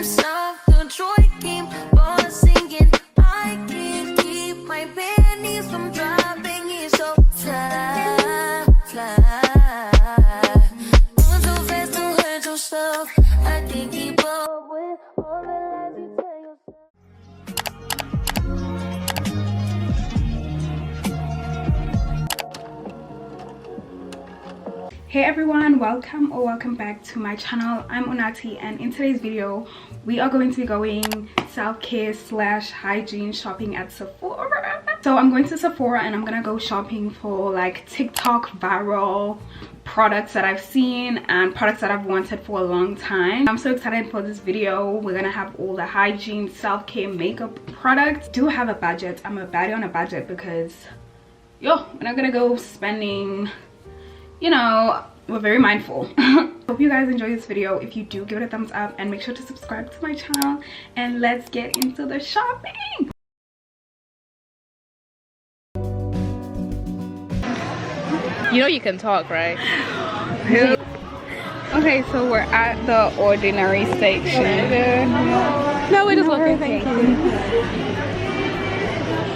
self control keep on singing. I can't keep my panties from dropping. It's so fly, fly. Moving so fast, don't hurt yourself. I can't keep up with all the lies you tell yourself. Hey everyone, welcome back to my channel. I'm Nathi, and in today's video we are going to be going self-care / hygiene shopping at Sephora. So I'm going to Sephora and I'm gonna go shopping for like TikTok viral products that I've seen and products that I've wanted for a long time. I'm so excited for this video. We're gonna have all the hygiene, self-care, makeup products. Do have a budget. I'm a baddie on a budget because we're not gonna go spending, you know, we're very mindful. Hope you guys enjoy this video. If you do, give it a thumbs up and make sure to subscribe to my channel, and let's get into the shopping. You know you can talk, right? Okay, so we're at the ordinary section. No, it is okay, thank you.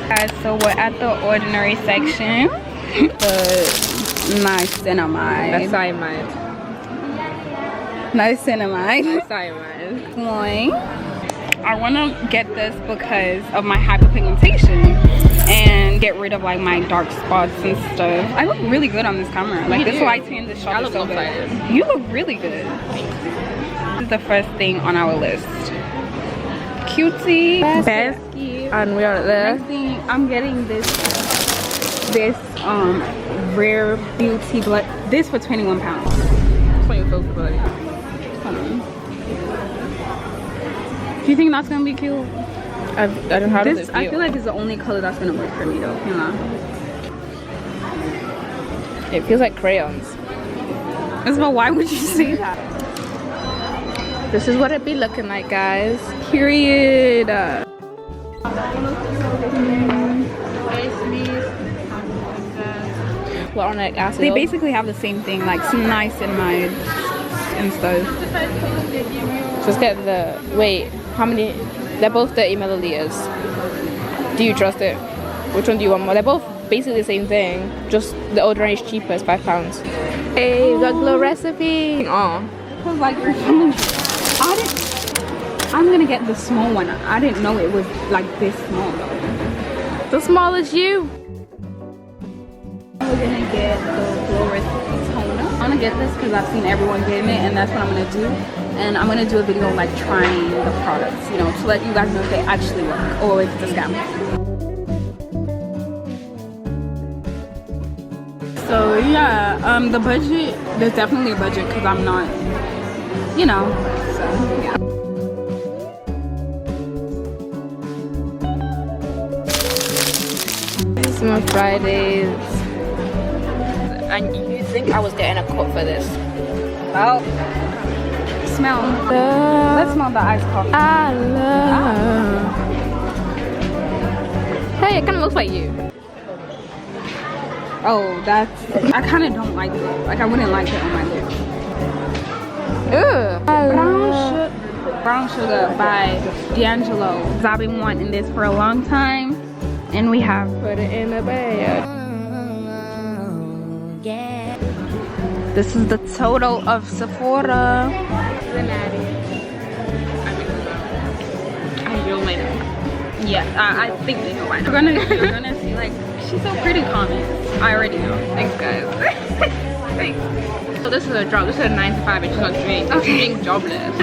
Guys, so we're at the ordinary section. Niacinamide. Niacinamide. Going. I want to get this because of my hyperpigmentation and get rid of like my dark spots and stuff. I look really good on this camera. Like this lighting in the shop is so good. You look really good. This is the first thing on our list. Cutie basket. And we are there. Next thing, I'm getting this Rare Beauty blood. This for 21 pounds. That's what you feel for, buddy. Do you think that's gonna be cute? I don't have this. I feel like it's the only color that's gonna work for me though. You know. It feels like crayons. But why would you say that? This is what it be looking like, guys. Period. What on that acid? They basically have the same thing, like some niacinamide and stuff. Just get the how many? They're both 30 milliliters. Do you trust it? Which one do you want more? They're both basically the same thing, just the ordinary is cheaper. It's £5. Hey, we got glow recipe. Oh, Like I'm gonna get the small one. I didn't know it was like this small though. the small is you. We're gonna get the glow recipe toner. I'm gonna get this because I've seen everyone getting it, and that's what I'm gonna do. And I'm gonna do a video like trying the products, you know, to let you guys know if they actually work or if it's a scam. So yeah, the budget, there's definitely a budget because I'm not, you know, so yeah. Small Fridays. And you think I was getting a cut for this? Well, smell. Let's smell the iced coffee. I love. Hey, it kind of looks like you. Oh, I kind of don't like it. Like I wouldn't like it on my lips. Ugh. Brown Sugar by D'Angelo. I've been wanting this for a long time, and we have Put it in the bag. This is the total of Sephora. I will make it. Yeah, I think they know by now. You're gonna see like she's so pretty comments. I already know. Thanks guys. Thanks. So this is a job. This is a 9 to 5 and she's not doing. Okay. Being jobless.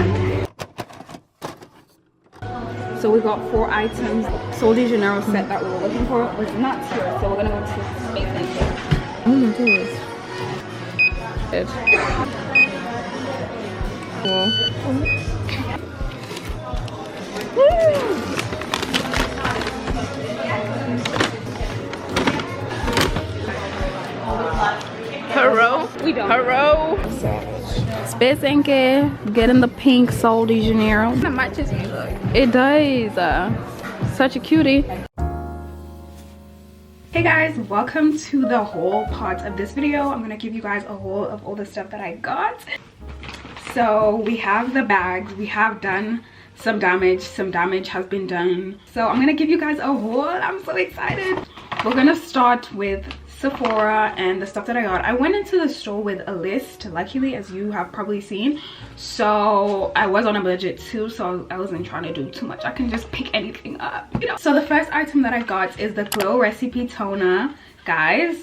So we got 4 items. Sol de Janeiro set that we were looking for was not here, so we're gonna go to Space Center. Oh my goodness. Good. Hello. We don't. Hello. Space Center, getting the pink Sol de Janeiro. It matches you, look. It does. Such a cutie. Hey guys, welcome to the haul part of this video. I'm gonna give you guys a haul of all the stuff that I got. So we have the bags. We have done some damage has been done. So I'm gonna give you guys a haul. I'm so excited. We're gonna start with Sephora and the stuff that I got. I went into the store with a list, luckily, as you have probably seen. So I was on a budget too, so I wasn't trying to do too much. I can just pick anything up, you know. So the first item that I got is the Glow Recipe Toner. Guys,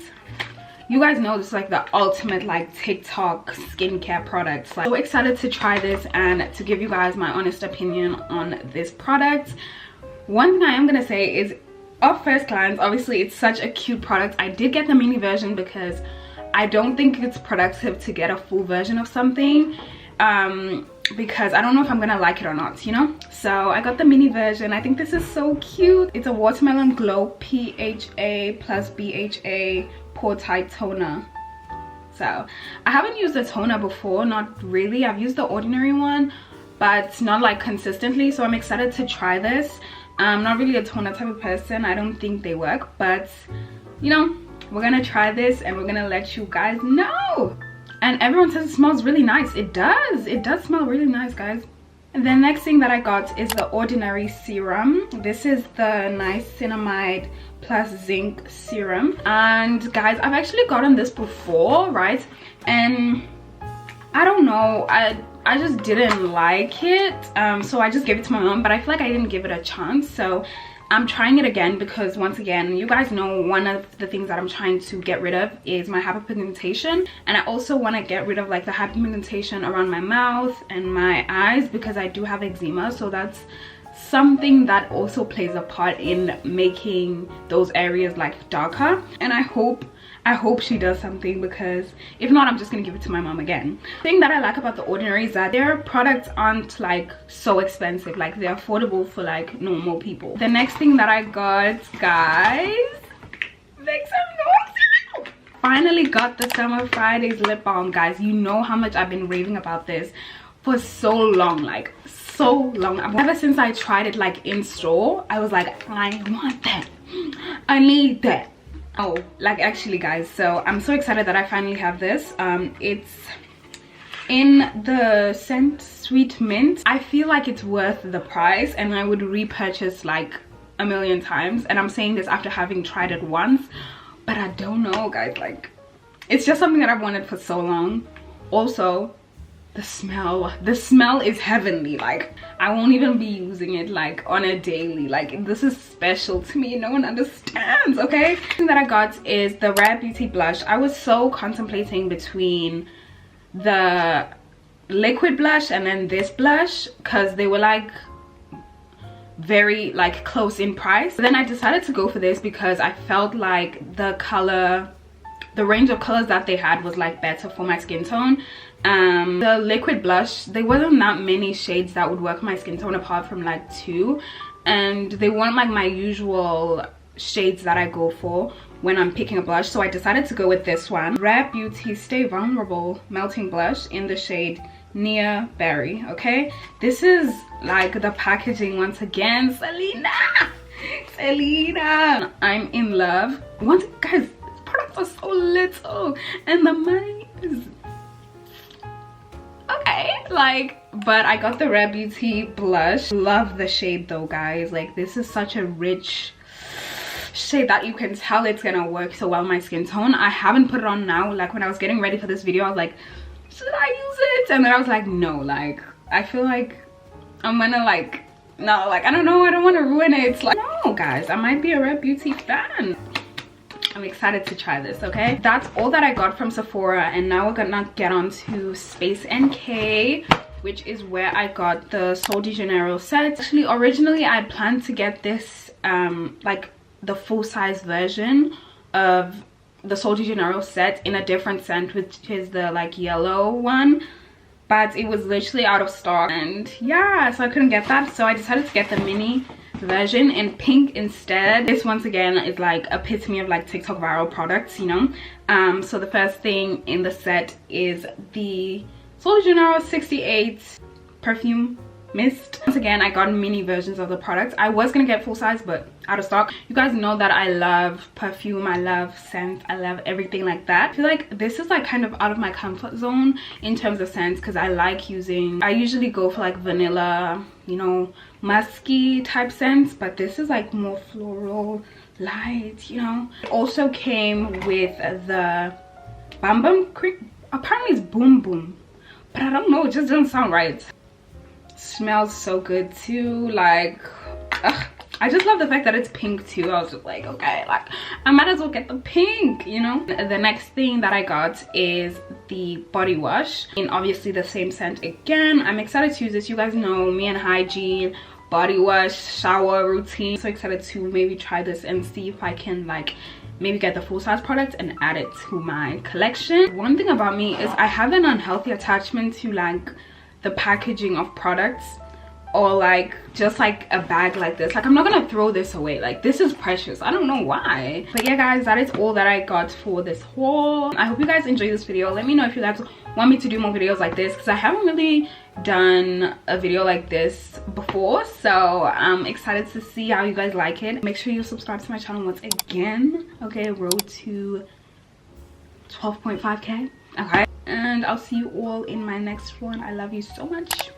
you guys know this is like the ultimate like TikTok skincare product. So excited to try this and to give you guys my honest opinion on this product. One thing I am gonna say is, at first glance, obviously it's such a cute product. I did get the mini version because I don't think it's productive to get a full version of something, because I don't know if I'm gonna like it or not, you know. So I got the mini version. I think this is so cute. It's a Watermelon Glow PHA plus BHA pore tight toner. So I haven't used a toner before, not really. I've used the ordinary one, but not like consistently, so I'm excited to try this. I'm not really a toner type of person. I don't think they work, but you know, we're gonna try this and we're gonna let you guys know. And everyone says it smells really nice. It does smell really nice, guys. And the next thing that I got is the Ordinary Serum. This is the Niacinamide plus Zinc Serum. And guys, I've actually gotten this before, right? And I don't know, I just didn't like it, so I just gave it to my mom, but I feel like I didn't give it a chance. So I'm trying it again because, once again, you guys know one of the things that I'm trying to get rid of is my hyperpigmentation, and I also want to get rid of like the hyperpigmentation around my mouth and my eyes because I do have eczema. So that's something that also plays a part in making those areas like darker, and I hope she does something, because if not, I'm just gonna give it to my mom again. The thing that I like about the Ordinary is that their products aren't like so expensive, like they're affordable for like normal people. The next thing that I got, guys, make some noise. Finally got the Summer Fridays lip balm, guys. You know how much I've been raving about this for so long, like so long. Ever since I tried it like in store, I was like, I want that, I need that. Oh, like actually, guys, so I'm so excited that I finally have this. It's in the scent Sweet Mint. I feel like it's worth the price and I would repurchase like a million times, and I'm saying this after having tried it once, but I don't know, guys, like it's just something that I've wanted for so long. Also, the smell is heavenly. Like I won't even be using it like on a daily, like this is special to me. No one understands, okay? The thing that I got is the Rare Beauty blush. I was so contemplating between the liquid blush and then this blush because they were like very like close in price, but then I decided to go for this because I felt like the range of colors that they had was like better for my skin tone. The liquid blush, there wasn't that many shades that would work my skin tone apart from like 2, and they weren't like my usual shades that I go for when I'm picking a blush, so I decided to go with this one, Rare Beauty Stay Vulnerable Melting Blush in the shade Nia Berry. Okay, this is like the packaging once again. Selena, I'm in love. Guys, these products are so little and the money is okay, like, but I got the Rare Beauty blush. Love the shade though, guys. Like this is such a rich shade that you can tell it's gonna work so well on my skin tone. I haven't put it on now. Like when I was getting ready for this video, I was like, should I use it? And then I was like, no, like I feel like I'm gonna like, no, like I don't know, I don't want to ruin it. It's like, no guys, I might be a Rare Beauty fan. I'm excited to try this, okay? That's all that I got from Sephora, and now we're gonna get on to Space NK, which is where I got the Sol de Janeiro set. Actually, originally I planned to get this like the full-size version of the Sol de Janeiro set in a different scent, which is the like yellow one, but it was literally out of stock, and yeah, so I couldn't get that, so I decided to get the mini version in pink instead. This once again is like epitome of like TikTok viral products, you know. So the first thing in the set is the Sol de Janeiro 68 perfume mist. Once again, I got mini versions of the products. I was gonna get full size, but out of stock. You guys know that I love perfume, I love scents, I love everything like that. I feel like this is like kind of out of my comfort zone in terms of scents, because I like using, I usually go for like vanilla, you know, musky type scents, but this is like more floral, light, you know. It also came with the Bum Bum cream. Apparently it's Boom Boom, but I don't know, it just doesn't sound right. Smells so good too. Like, ugh, I just love the fact that it's pink too. I was just like, okay, like I might as well get the pink, you know. The next thing that I got is the body wash, and obviously the same scent again. I'm excited to use this. You guys know me and hygiene, body wash, shower routine. So excited to maybe try this and see if I can like maybe get the full size product and add it to my collection. One thing about me is I have an unhealthy attachment to like the packaging of products, or like just like a bag like this. Like I'm not gonna throw this away, like this is precious. I don't know why. But yeah guys, that is all that I got for this haul. I hope you guys enjoyed this video. Let me know if you guys want me to do more videos like this, because I haven't really done a video like this before, so I'm excited to see how you guys like it. Make sure you subscribe to my channel once again. Okay, road to 12.5k. okay, and I'll see you all in my next one. I love you so much.